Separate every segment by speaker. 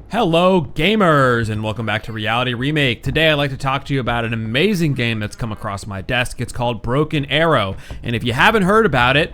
Speaker 1: Hello gamers, and welcome back to Reality Remake. Today I'd like to talk to you about an amazing game that's come across my desk. It's called Broken Arrow, and if you haven't heard about it,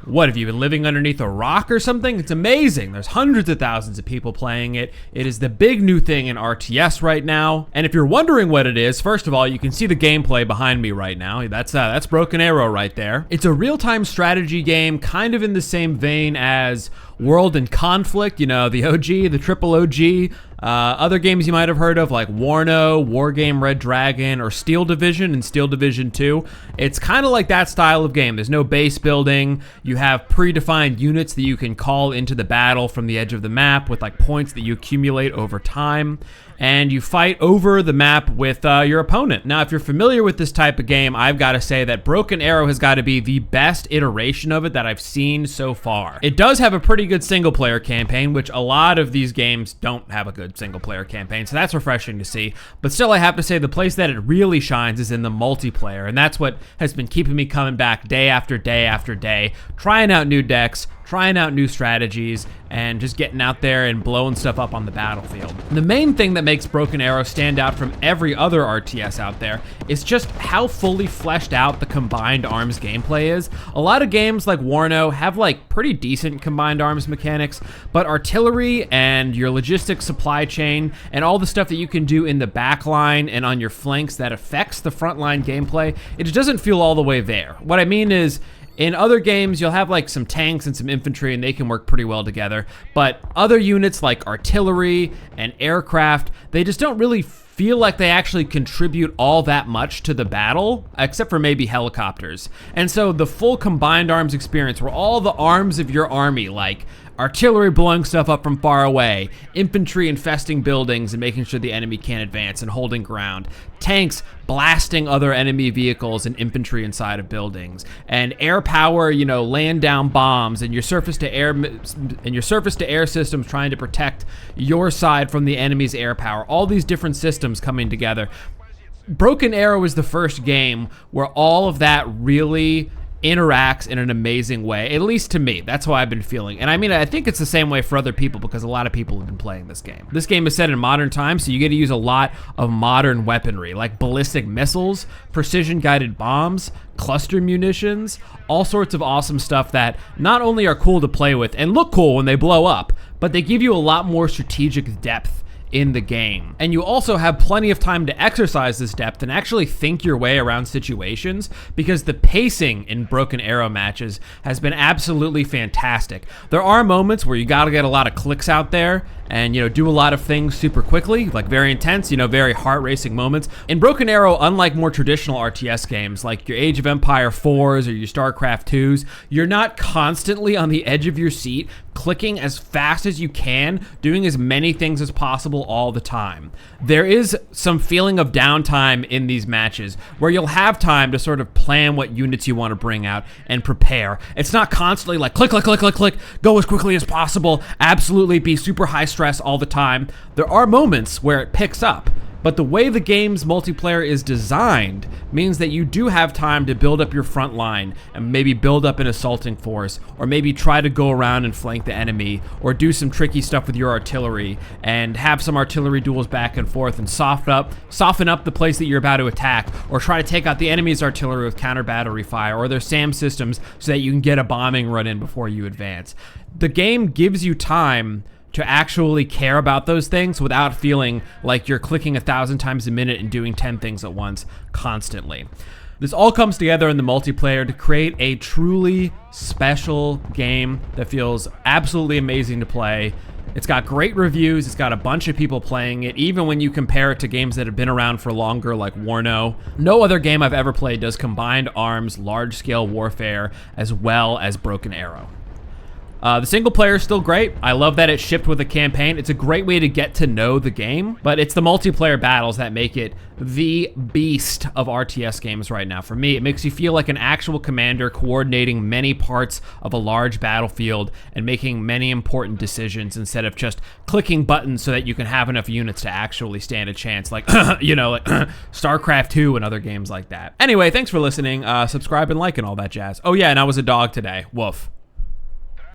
Speaker 1: what, have you been living underneath a rock or something? It's amazing. There's hundreds of thousands of people playing it. It is the big new thing in RTS right now. And if you're wondering what it is, first of all, you can see the gameplay behind me right now. That's Broken Arrow right there. It's a real-time strategy game, kind of in the same vein as World in Conflict, you know, the OG, the triple OG. Other games you might have heard of like Warno, Wargame Red Dragon, or Steel Division and Steel Division 2. It's kind of like that style of game. There's no base building. You have predefined units that you can call into the battle from the edge of the map with like points that you accumulate over time. And you fight over the map with your opponent. Now, if you're familiar with this type of game, I've got to say that Broken Arrow has got to be the best iteration of it that I've seen so far. It does have a pretty good single-player campaign, which a lot of these games don't have a good single-player campaign, so that's refreshing to see. But still, I have to say the place that it really shines is in the multiplayer, and that's what has been keeping me coming back day after day after day, trying out new decks, trying out new strategies, and just getting out there and blowing stuff up on the battlefield. The main thing that makes Broken Arrow stand out from every other RTS out there is just how fully fleshed out the combined arms gameplay is. A lot of games like Warno have like pretty decent combined arms mechanics, but artillery and your logistics supply chain and all the stuff that you can do in the back line and on your flanks that affects the frontline gameplay, it just doesn't feel all the way there. What I mean is, in other games, you'll have like some tanks and some infantry and they can work pretty well together. But other units like artillery and aircraft, they just don't really feel like they actually contribute all that much to the battle, except for maybe helicopters. And so the full combined arms experience where all the arms of your army, like artillery blowing stuff up from far away, infantry infesting buildings and making sure the enemy can't advance and holding ground, tanks blasting other enemy vehicles and infantry inside of buildings, and air power, you know, laying down bombs, and your surface to air systems trying to protect your side from the enemy's air power. All these different systems coming together. Broken Arrow is the first game where all of that really interacts in an amazing way, at least to me. That's how I've been feeling. And I mean, I think it's the same way for other people because a lot of people have been playing this game. This game is set in modern times, so you get to use a lot of modern weaponry, like ballistic missiles, precision-guided bombs, cluster munitions, all sorts of awesome stuff that not only are cool to play with and look cool when they blow up, but they give you a lot more strategic depth in the game. And you also have plenty of time to exercise this depth and actually think your way around situations, because the pacing in Broken Arrow matches has been absolutely fantastic. There are moments where you gotta get a lot of clicks out there and, you know, do a lot of things super quickly, like very intense, you know, very heart-racing moments. In Broken Arrow, unlike more traditional RTS games like your Age of Empire 4s or your StarCraft 2s, you're not constantly on the edge of your seat clicking as fast as you can, doing as many things as possible all the time. There is some feeling of downtime in these matches where you'll have time to sort of plan what units you want to bring out and prepare. It's not constantly like click, click, click, click, click, go as quickly as possible, absolutely be super high stress all the time. There are moments where it picks up, but the way the game's multiplayer is designed means that you do have time to build up your front line and maybe build up an assaulting force, or maybe try to go around and flank the enemy, or do some tricky stuff with your artillery and have some artillery duels back and forth and soften up the place that you're about to attack, or try to take out the enemy's artillery with counter battery fire or their SAM systems so that you can get a bombing run in before you advance. The game gives you time to actually care about those things without feeling like you're clicking 1,000 times a minute and doing 10 things at once constantly. This all comes together in the multiplayer to create a truly special game that feels absolutely amazing to play. It's got great reviews, it's got a bunch of people playing it, even when you compare it to games that have been around for longer like Warno. No other game I've ever played does combined arms, large-scale warfare, as well as Broken Arrow. The single player is still great. I love that it shipped with a campaign. It's a great way to get to know the game, but it's the multiplayer battles that make it the beast of RTS games right now. For me, it makes you feel like an actual commander coordinating many parts of a large battlefield and making many important decisions instead of just clicking buttons so that you can have enough units to actually stand a chance, like, you know, like StarCraft 2 and other games like that. Anyway, thanks for listening. Subscribe and like and all that jazz. Oh yeah, and I was a dog today. Woof.